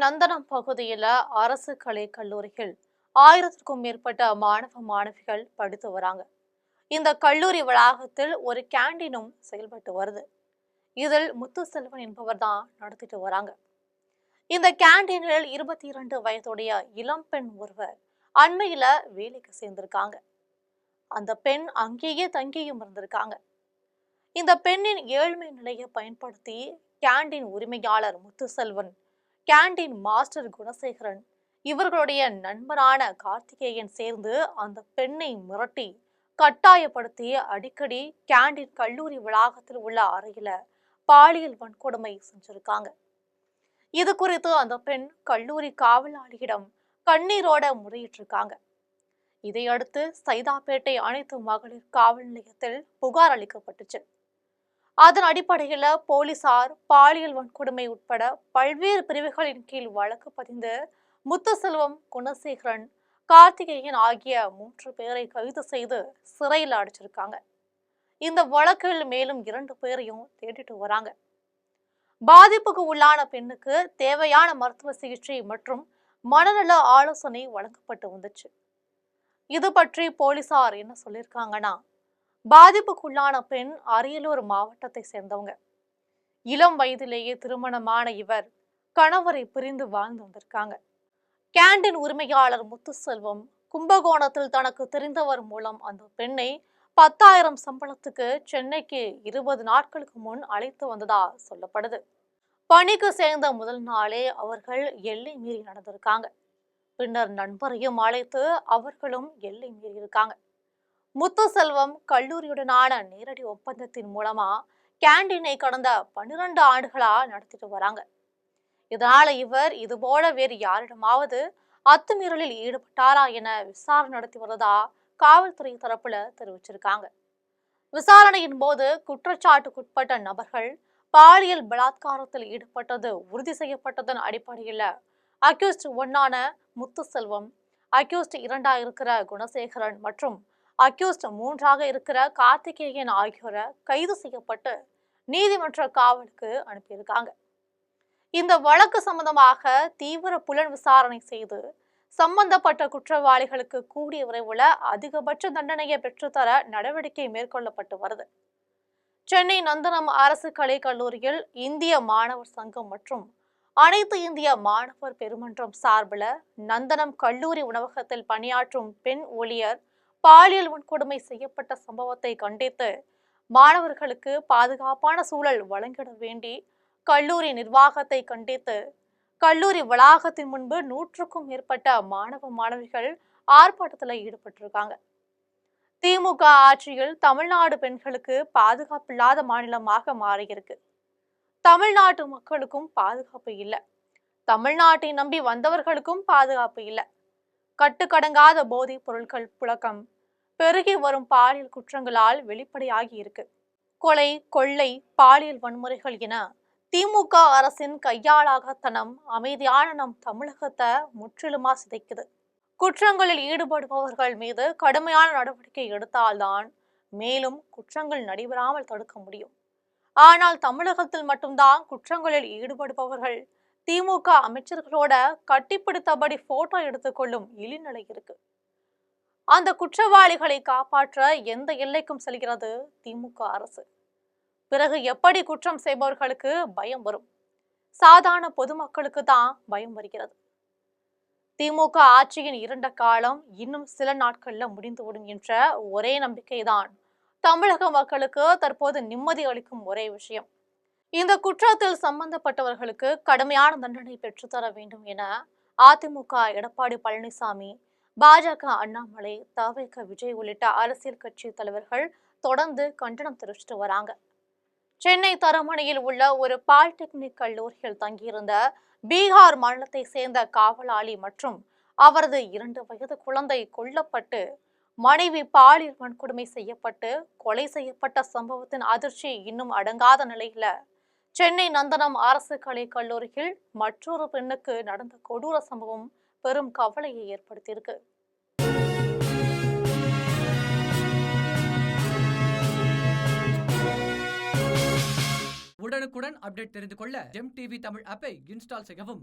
நந்தனம் பகுதியில் அரசு கலை கல்லூரியில் 1000க்கும் மேற்பட்ட மாணவிகள் படித்து வராங்க. இந்த கல்லூரி வளாகத்தில் ஒரு கேண்டீனும் செயல்பட்டு வருது. இதில் முத்துசெல்வன் என்பவர் தான் நடத்திட்டு வராங்க. இந்த கேண்டீனில் 22 வயதுடைய இளம் பெண் ஒருவர் அண்மையில வேலைக்கு சேர்ந்திருக்காங்க. அந்த பெண் அங்கேயே தங்கியும் இருந்திருக்காங்க. இந்த பெண்ணின் ஏழ்மை நிலையை பயன்படுத்தி கேண்டீன் உரிமையாளர் முத்துசெல்வன், கேண்டீன் மாஸ்டர் குணசேகரன், இவர்களுடைய நண்பரான கார்த்திகேயன் சேர்ந்து அந்த பெண்ணை மிரட்டி கட்டாயப்படுத்தி அடிக்கடி கேண்டீன் கல்லூரி வளாகத்தில் உள்ள அறையில பாலியல் வன்கொடுமை செஞ்சிருக்காங்க. இது குறித்து அந்த பெண் கல்லூரி காவலாளியிடம் கண்ணீரோட முறையிட்டிருக்காங்க. இதையடுத்து சைதாப்பேட்டை அனைத்து மகளிர் காவல் நிலையத்தில் புகார் அளிக்கப்பட்டுச்சு. அதன் அடிப்படையில் போலீசார் பாலியல் வன்கொடுமை உட்பட பல்வேறு பிரிவுகளின் கீழ் வழக்கு பதிந்து முத்துசெல்வம், குணசேகரன், கார்த்திகேயன் ஆகிய 3 பேரை கைது செய்து சிறையில் அடைச்சிருக்காங்க. இந்த வழக்கில் மேலும் 2 பேரையும் தேடிட்டு வராங்க. பாதிப்புக்கு உள்ளான பெண்ணுக்கு தேவையான மருத்துவ சிகிச்சை மற்றும் மனநல ஆலோசனை வழங்கப்பட்டு வந்துச்சு. இது பற்றி போலீசார் என்ன சொல்லியிருக்காங்கன்னா, பாதிப்புக்குள்ளான பெண் அரியலூர் மாவட்டத்தை சேர்ந்தவங்க. இளம் வயதிலேயே திருமணமான இவர் கணவரை பிரிந்து வாழ்ந்து வந்திருக்காங்க. கேண்டீன் உரிமையாளர் முத்துசெல்வம் கும்பகோணத்தில் தனக்கு தெரிந்தவர் மூலம் அந்த பெண்ணை 10,000 சம்பளத்துக்கு சென்னைக்கு 20 நாட்களுக்கு முன் அழைத்து வந்ததா சொல்லப்படுது. பணிக்கு சேர்ந்த முதல் நாளே அவர்கள் எல்லை மீறி நடந்திருக்காங்க. பின்னர் நண்பரையும் அழைத்து அவர்களும் எல்லை மீறி இருக்காங்க. முத்துசெல்வம் கல்லூரியுடனான நேரடி ஒப்பந்தத்தின் மூலமா கேண்டீனை கடந்த 12 ஆண்டுகளா நடத்திட்டு வராங்க. இதனால இவர் இதுபோல வேறு யாரிடமாவது அத்துமீறலில் ஈடுபட்டாரா என விசாரணை நடத்தி வருவதா காவல்துறை தரப்புல தெரிவிச்சிருக்காங்க. விசாரணையின் போது குற்றச்சாட்டுக்குட்பட்ட நபர்கள் பாலியல் பலாத்காரத்தில் ஈடுபட்டது உறுதி செய்யப்பட்டதன் அடிப்படையில் அக்யூஸ்ட் 1 முத்துசெல்வம், அக்யூஸ்ட் 2 இருக்கிற குணசேகரன் மற்றும் அக்யூஸ்ட் 3 இருக்கிற கார்த்திகேயன் ஆகியோரை கைது செய்யப்பட்டு நீதிமன்ற காவலுக்கு அனுப்பியிருக்காங்க. இந்த வழக்கு சம்பந்தமாக தீவிர புலன் விசாரணை செய்து சம்பந்தப்பட்ட குற்றவாளிகளுக்கு கூடிய விரைவில் அதிகபட்ச தண்டனையை பெற்றுத்தர நடவடிக்கை மேற்கொள்ளப்பட்டு வருது. சென்னை நந்தனம் அரசு கலை கல்லூரியில் இந்திய மாணவர் சங்கம் மற்றும் அனைத்து இந்திய மாணவர் பெருமன்றம் சார்பில் நந்தனம் கல்லூரி உணவகத்தில் பணியாற்றும் பெண் ஊழியர் பாலியல் வன்கொடுமை செய்யப்பட்ட சம்பவத்தை கண்டித்து மாணவர்களுக்கு பாதுகாப்பான சூழல் வழங்கிட வேண்டி கல்லூரி நிர்வாகத்தை கண்டித்து கல்லூரி வளாகத்தின் முன்பு 100க்கும் மேற்பட்ட மாணவிகள் ஆர்ப்பாட்டத்தில் ஈடுபட்டிருக்காங்க. திமுக ஆட்சியில் தமிழ்நாடு பெண்களுக்கு பாதுகாப்பில்லாத மாநிலமாக மாறியிருக்கு. தமிழ்நாட்டு மக்களுக்கும் பாதுகாப்பு இல்லை. தமிழ்நாட்டை நம்பி வந்தவர்களுக்கும் பாதுகாப்பு இல்லை. கட்டுக்கடங்காத போதைப் பொருட்கள் புழக்கம், பெருகி வரும் பாலியல் குற்றங்களால் வெளிப்படையாகி இருக்கு. கொலை, கொள்ளை, பாலியல் வன்முறைகள் என திமுக அரசின் கையாளாகத்தனம் அமைதியான நம் தமிழகத்தை முற்றிலுமா சிதைக்குது. குற்றங்களில் ஈடுபடுபவர்கள் மீது கடுமையான நடவடிக்கை எடுத்தால்தான் மேலும் குற்றங்கள் நடைபெறாமல் தடுக்க முடியும். ஆனால் தமிழகத்தில் மட்டும்தான் குற்றங்களில் ஈடுபடுபவர்கள் திமுக அமைச்சர்களோட கட்டிப்பிடித்தபடி போட்டோ எடுத்துக்கொள்ளும் இழிநிலை இருக்கு. அந்த குற்றவாளிகளை காப்பாற்ற எந்த எல்லைக்கும் செல்கிறது திமுக அரசு. பிறகு எப்படி குற்றம் செய்பவர்களுக்கு பயம் வரும்? சாதாரண பொதுமக்களுக்கு தான் பயம் வருகிறது. திமுக ஆட்சியின் இருண்ட காலம் இன்னும் சில நாட்கள்ல முடிந்துவிடும் என்ற ஒரே நம்பிக்கைதான் தமிழக மக்களுக்கு தற்போது நிம்மதி அளிக்கும் ஒரே விஷயம். இந்த குற்றத்தில் சம்பந்தப்பட்டவர்களுக்கு கடுமையான தண்டனை பெற்றுத்தர வேண்டும் என அதிமுக எடப்பாடி பழனிசாமி, பாஜக அண்ணாமலை, தவிக விஜய் உள்ளிட்ட அரசியல் கட்சி தலைவர்கள் தொடர்ந்து கண்டனம் தெரிவித்து வராங்க. சென்னை தரமணியில் உள்ள ஒரு பாலிடெக்னிக் கல்லூரியில் தங்கியிருந்த பீகார் மாநிலத்தை சேர்ந்த காவலாளி மற்றும் அவரது 2 வயது குழந்தை கொல்லப்பட்டு மனைவி பாலியல் வன்கொடுமை செய்யப்பட்டு கொலை செய்யப்பட்ட சம்பவத்தின் அதிர்ச்சி இன்னும் அடங்காத நிலையில சென்னை நந்தனம் அரசு கலை கல்லூரியில் மற்றொரு பெண்ணுக்கு நடந்த கொடூர சம்பவம் பெரும் கவலையை ஏற்படுத்தியிருக்கு. உடனுக்குடன் அப்டேட் தெரிந்து கொள்ள ஜெம் டிவி தமிழ் ஆப்பை இன்ஸ்டால் செய்யவும்.